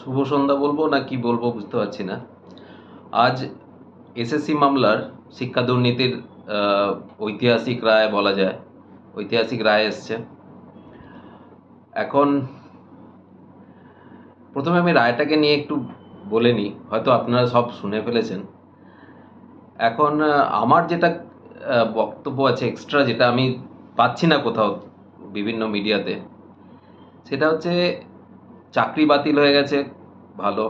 শুভ সন্ধ্যা বলবো না কি বলবো বুঝতে পারছি না। আজ এসএসসি মামলার শিক্ষা দুর্নীতির ঐতিহাসিক রায় বলা যায়, ঐতিহাসিক রায় এসছে। এখন প্রথমে আমি রায়টাকে নিয়ে একটু বলে নিই, হয়তো আপনারা সব শুনে ফেলেছেন। এখন আমার যেটা বক্তব্য আছে এক্সট্রা, যেটা আমি পাচ্ছি না কোথাও বিভিন্ন মিডিয়াতে, সেটা হচ্ছে চাকরি বাতিল হয়ে গেছে, ভালো।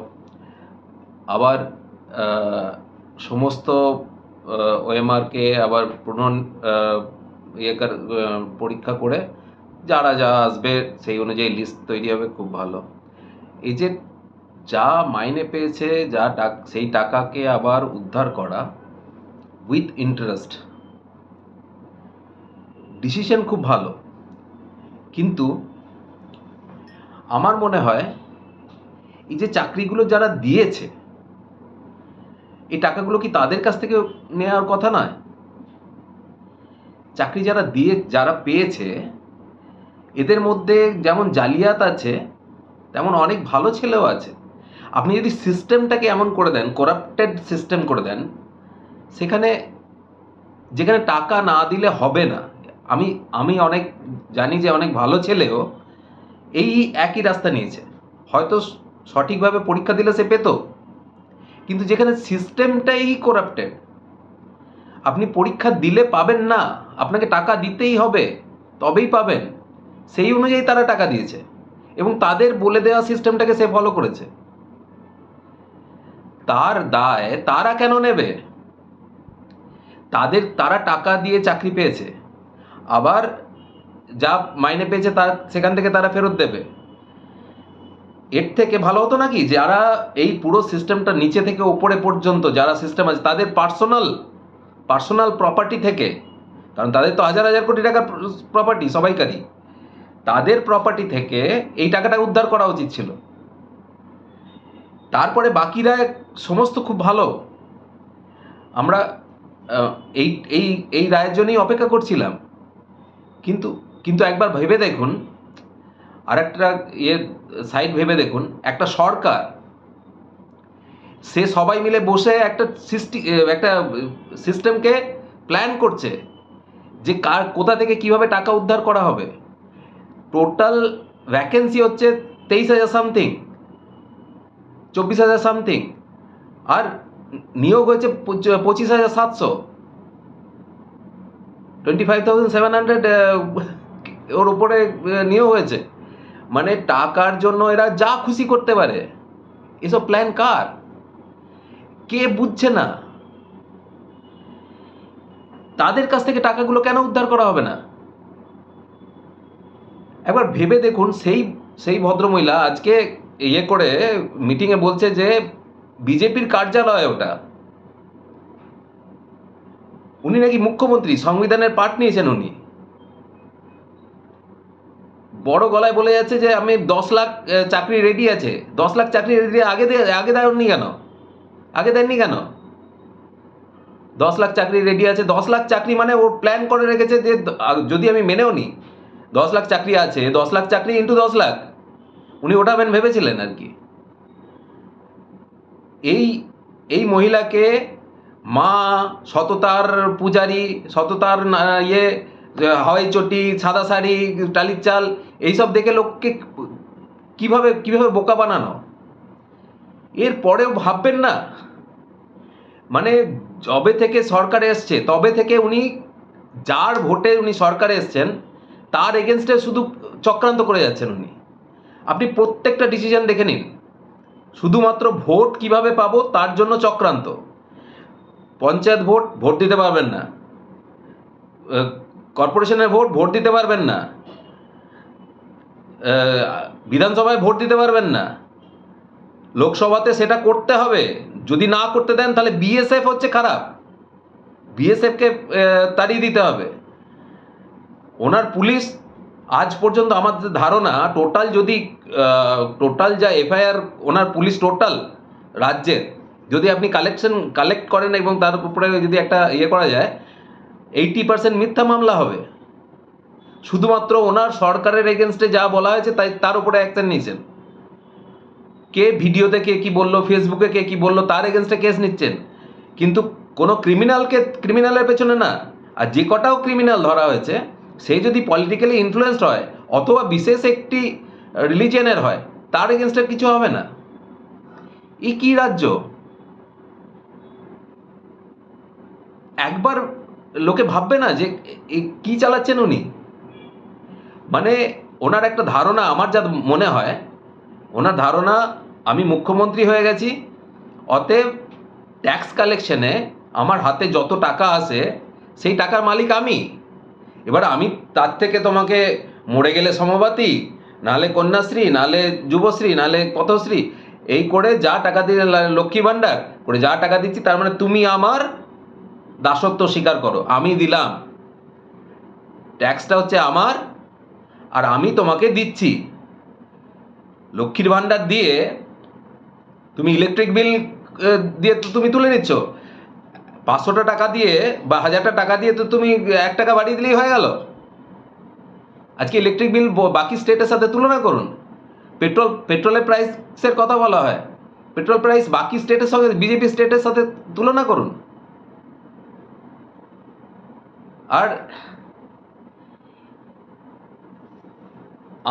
আবার সমস্ত ওএমআরকে আবার পরীক্ষা করে যারা যা আসবে সেই অনুযায়ী লিস্ট তৈরি হবে, খুব ভালো। এই যে যা মাইনে পেয়েছে, সেই টাকাকে আবার উদ্ধার করা উইথ ইন্টারেস্ট, ডিসিশন খুব ভালো। কিন্তু আমার মনে হয় এই যে চাকরিগুলো যারা দিয়েছে, এই টাকাগুলো কি তাদের কাছ থেকে নেওয়ার কথা নয়? চাকরি যারা পেয়েছে, এদের মধ্যে যেমন জালিয়াত আছে, তেমন অনেক ভালো ছেলেও আছে। আপনি যদি সিস্টেমটাকে এমন করে দেন, করাপ্টেড সিস্টেম করে দেন, যেখানে টাকা না দিলে হবে না। আমি অনেক জানি যে অনেক ভালো ছেলেও এই একই রাস্তা নিয়েছে, হয়তো সঠিকভাবে পরীক্ষা দিলে সে পেত, কিন্তু যেখানে সিস্টেমটাই করাপ্টেড, আপনি পরীক্ষা দিলে পাবেন না, আপনাকে টাকা দিতেই হবে, তবেই পাবেন, সেই অনুযায়ী তারা টাকা দিয়েছে এবং তাদের বলে দেওয়া সিস্টেমটাকে সে ফলো করেছে। তার দায় তারা কেন নেবে? তারা টাকা দিয়ে চাকরি পেয়েছে, আবার যা মাইনে পেয়েছে সেখান থেকে তারা ফেরত দেবে। এর থেকে ভালো হতো নাকি যারা এই পুরো সিস্টেমটা নিচে থেকে ওপরে পর্যন্ত যারা সিস্টেম আছে, তাদের পার্সোনাল প্রপার্টি থেকে, কারণ তাদের তো হাজার হাজার কোটি টাকার প্রপার্টি সবাইকারই, তাদের প্রপার্টি থেকে এই টাকাটা উদ্ধার করা উচিত ছিল। তারপরে বাকিরা সমস্ত খুব ভালো। আমরা এই এই এই রায়ের জন্যই অপেক্ষা করছিলাম। কিন্তু একবার ভেবে দেখুন, আর একটা সাইড ভেবে দেখুন, একটা সরকার, সে সবাই মিলে বসে একটা সিস্টেমকে প্ল্যান করছে যে কোথা থেকে কিভাবে টাকা উদ্ধার করা হবে। টোটাল ভ্যাকেন্সি হচ্ছে 23,000 সামথিং, 24,000 সামথিং, আর নিয়োগ হয়েছে 25,700, 25,700 ওর উপরে নিয়োগ হয়েছে। মানে টাকার জন্য এরা যা খুশি করতে পারে। এসব প্ল্যান কার? কে বুঝছে না? তাদের কাছ থেকে টাকাগুলো কেন উদ্ধার করা হবে না? একবার ভেবে দেখুন, সেই ভদ্রমহিলা আজকে করে মিটিংয়ে বলছে যে বিজেপির কার্যালয় ওটা, উনি নাকি মুখ্যমন্ত্রী, সংবিধানের পাঠ নিয়েছেন উনি, বড় গলায় বলে যাচ্ছে যে আমি 10 লাখ চাকরি রেডি আছে। 10 লাখ চাকরি রেডি আগে দেননি কেন? 10 লাখ চাকরি রেডি আছে। 10 লাখ চাকরি মানে ও প্ল্যান করে রেখেছে যে যদি আমি মেনেও নিই 10 লাখ চাকরি আছে, 10 লাখ চাকরি ইন্টু 10 লাখ উনি ওঠাবেন ভেবেছিলেন আর কি। এই মহিলাকে মা, সততার পূজারি, সততার হাওয়াই চটি, সাদা শাড়ি, টালির চাল, এইসব দেখে লোককে কিভাবে বোকা বানানো, এর পরেও ভাববেন না? মানে যবে থেকে সরকারে এসছে তবে থেকে উনি যার ভোটে উনি সরকারে এসছেন তার এগেনস্টে শুধু চক্রান্ত করে যাচ্ছেন উনি। আপনি প্রত্যেকটা ডিসিশন দেখে নিন, শুধুমাত্র ভোট কিভাবে পাবো তার জন্য চক্রান্ত। পঞ্চায়েত ভোট দিতে পারবেন না, কর্পোরেশনের ভোট দিতে পারবেন না, বিধানসভায় ভোট দিতে পারবেন না, লোকসভাতে সেটা করতে হবে। যদি না করতে দেন তাহলে বিএসএফ হচ্ছে খারাপ, বিএসএফকে তাড়িয়ে দিতে হবে। ওনার পুলিশ আজ পর্যন্ত আমাদের ধারণা টোটাল যা এফআইআর ওনার পুলিশ টোটাল রাজ্যের, যদি আপনি কালেক্ট করেন এবং তার উপরে যদি একটা করা যায়, 80% মিথ্যা মামলা হবে। শুধুমাত্র ওনার সরকারের এগেনস্টে যা বলা হয়েছে তার উপরে অ্যাকশন নিয়েছেন। কে ভিডিওতে কে কি বললো, ফেসবুকে কে কি বললো, তার এগেনস্টে কেস নিচ্ছেন, কিন্তু কোনো ক্রিমিনালের পেছনে না। আর যে কটাও ক্রিমিনাল ধরা হয়েছে, সেই যদি পলিটিক্যালি ইনফ্লুয়েসড হয় অথবা বিশেষ একটি রিলিজিয়নের হয়, তার এগেনস্টে কিছু হবে না। এই কি রাজ্য? একবার লোকে ভাববে না যে কি চালাচ্ছেন উনি? মানে ওনার একটা ধারণা, আমার যা মনে হয়, ওনার ধারণা আমি মুখ্যমন্ত্রী হয়ে গেছি, অতএব ট্যাক্স কালেকশনে আমার হাতে যত টাকা আসে সেই টাকার মালিক আমি। এবার আমি তার থেকে তোমাকে মরে গেলে সমবাতি, নাহলে কন্যাশ্রী, নাহলে যুবশ্রী, নাহলে পথশ্রী, এই করে যা টাকা দিয়ে, লক্ষ্মী ভাণ্ডার করে যা টাকা দিচ্ছি, তার মানে তুমি আমার দাসত্ব স্বীকার করো। আমি দিলাম, ট্যাক্সটা হচ্ছে আমার, আর আমি তোমাকে দিচ্ছি। লক্ষ্মীর ভাণ্ডার দিয়ে তুমি ইলেকট্রিক বিল দিয়ে তো তুমি তুলে নিচ্ছ, 500টা টাকা দিয়ে বা 1000টা টাকা দিয়ে তো তুমি 1 টাকা বাড়িয়ে দিলেই হয়ে গেল। আজকে ইলেকট্রিক বিল বাকি স্টেটের সাথে তুলনা করুন। পেট্রোলের প্রাইসের কথা বলা হয়, পেট্রোল প্রাইস বাকি স্টেটের সঙ্গে, বিজেপি স্টেটের সাথে তুলনা করুন। আর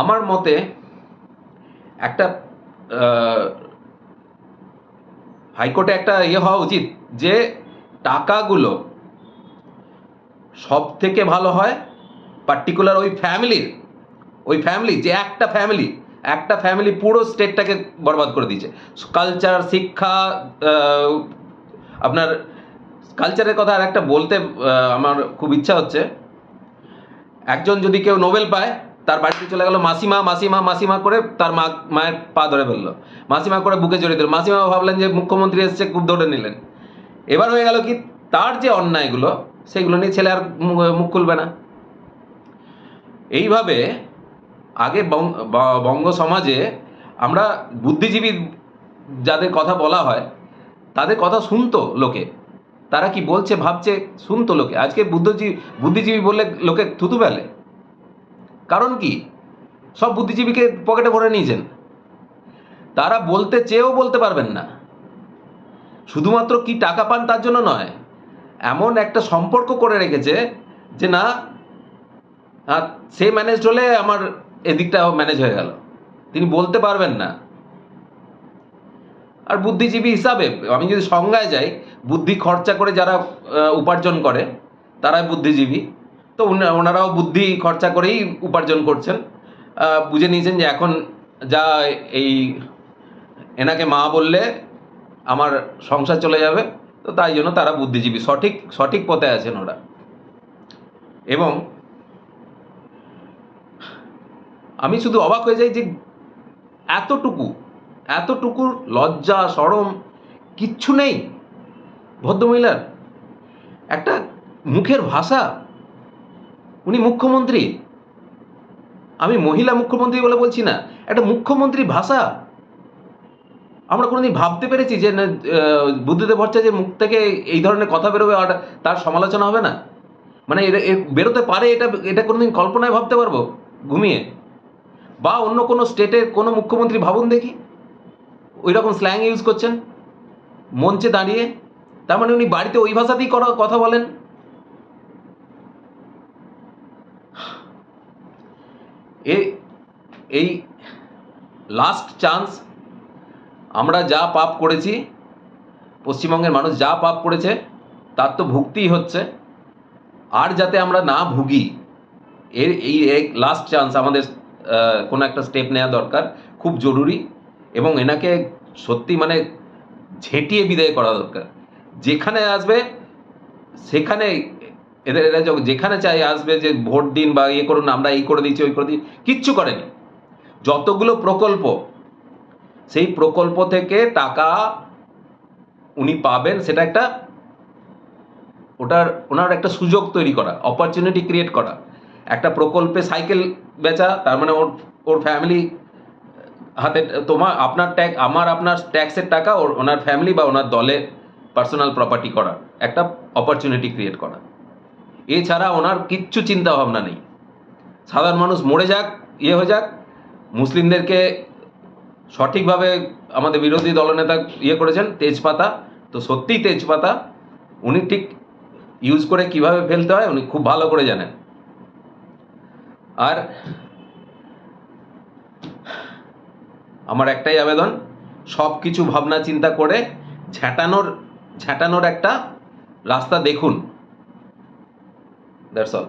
আমার মতে একটা হাইকোর্টে একটা হওয়া উচিত যে টাকাগুলো সব থেকে ভালো হয় পার্টিকুলার ওই ফ্যামিলি, যে একটা ফ্যামিলি পুরো স্টেটটাকে বরবাদ করে দিয়েছে। কালচার, শিক্ষা, আপনার কালচারের কথা আর একটা বলতে আমার খুব ইচ্ছা হচ্ছে। একজন যদি কেউ নোবেল পায়, তার বাড়িতে চলে গেল মাসিমা মাসিমা মাসিমা করে, তার মায়ের পা ধরে ফেললো, মাসিমা করে বুকে জড়িয়ে দিল। মাসিমা ভাবলেন যে মুখ্যমন্ত্রী এসছে, খুব ধরে নিলেন। এবার হয়ে গেল কি, তার যে অন্যায়গুলো সেগুলো নিয়ে ছেলে আর মুখ খুলবে না। এইভাবে আগে বঙ্গ সমাজে আমরা বুদ্ধিজীবী যাদের কথা বলা হয়, তাদের কথা শুনতো লোকে, তারা কি বলছে ভাবছে শুনতো লোকে। আজকে বুদ্ধিজীবী বললে লোকে থুতু ফেলে। কারণ কি? সব বুদ্ধিজীবীকে পকেটে ভরে নিয়েছেন, তারা বলতে চেয়েও বলতে পারবেন না। শুধুমাত্র কি টাকা পান তার জন্য নয়, এমন একটা সম্পর্ক করে রেখেছে যে না, সে ম্যানেজ হলে আমার এদিকটা ম্যানেজ হয়ে গেল, তিনি বলতে পারবেন না। আর বুদ্ধিজীবী হিসাবে আমি যদি সংজ্ঞায় যাই, বুদ্ধি খরচা করে যারা উপার্জন করে তারাই বুদ্ধিজীবী। তো ওনারাও বুদ্ধি খরচা করেই উপার্জন করছেন, বুঝে নিয়েছেন যে এখন যা এই এনাকে মা বললে আমার সংসার চলে যাবে, তো তাই জন্য তারা বুদ্ধিজীবী, সঠিক পথে আছেন ওরা। এবং আমি শুধু অবাক হয়ে যাই যে এতটুকু লজ্জা শরম কিচ্ছু নেই ভদ্রমহিলার। একটা মুখের ভাষা, উনি মুখ্যমন্ত্রী, আমি মহিলা মুখ্যমন্ত্রী বলে বলছি না, একটা মুখ্যমন্ত্রী ভাষা। আমরা কোনোদিন ভাবতে পেরেছি যে বুদ্ধদেব ভট্টাচার্যের মুখ থেকে এই ধরনের কথা বেরোবে আর তার সমালোচনা হবে না? মানে বেরোতে পারে, এটা কোনোদিন কল্পনায় ভাবতে পারবো ঘুমিয়ে? বা অন্য কোনো স্টেটের কোনো মুখ্যমন্ত্রী ভাবুন দেখি ওই রকম স্ল্যাং ইউজ করছেন মঞ্চে দাঁড়িয়ে, তার মানে উনি বাড়িতে ওই ভাষাতেই কথা বলেন। এই লাস্ট চান্স, আমরা যা পাপ করেছি, পশ্চিমবঙ্গের মানুষ যা পাপ করেছে তার তো ভুগতেই হচ্ছে, আর যাতে আমরা না ভুগি এই লাস্ট চান্স আমাদের কোনো একটা স্টেপ নেওয়া দরকার, খুব জরুরি। এবং এনাকে সত্যি মানে ঝেঁটিয়ে বিদায় করা দরকার। যেখানে আসবে সেখানে এরা যেখানে চাই আসবে যে ভোট দিন বা করুন, আমরা এই করে দিচ্ছি ওই করে দিচ্ছি, কিচ্ছু করেনি। যতগুলো প্রকল্প, সেই প্রকল্প থেকে টাকা উনি পাবেন, সেটা ওনার একটা সুযোগ তৈরি করা, অপরচুনিটি ক্রিয়েট করা। একটা প্রকল্পে সাইকেল বেচা, তার মানে ওর ফ্যামিলি হাতে আপনার আপনার ট্যাক্সের টাকা ওনার ফ্যামিলি বা ওনার দলের পার্সোনাল প্রপার্টি করা, একটা অপরচুনিটি ক্রিয়েট করা। এছাড়া ওনার কিচ্ছু চিন্তা ভাবনা নেই। সাধারণ মানুষ মরে যাক, হয়ে যাক, মুসলিমদেরকে সঠিকভাবে আমাদের বিরোধী দলনেতা ইয়ে করেছেন, তেজপাতা। তো সত্যিই তেজপাতা উনি ঠিক ইউজ করে কিভাবে ফেলতে হয় উনি খুব ভালো করে জানেন। আর আমার একটাই আবেদন, সব কিছু ভাবনা চিন্তা করে ঝাঁটানোর একটা রাস্তা দেখুন। That's all.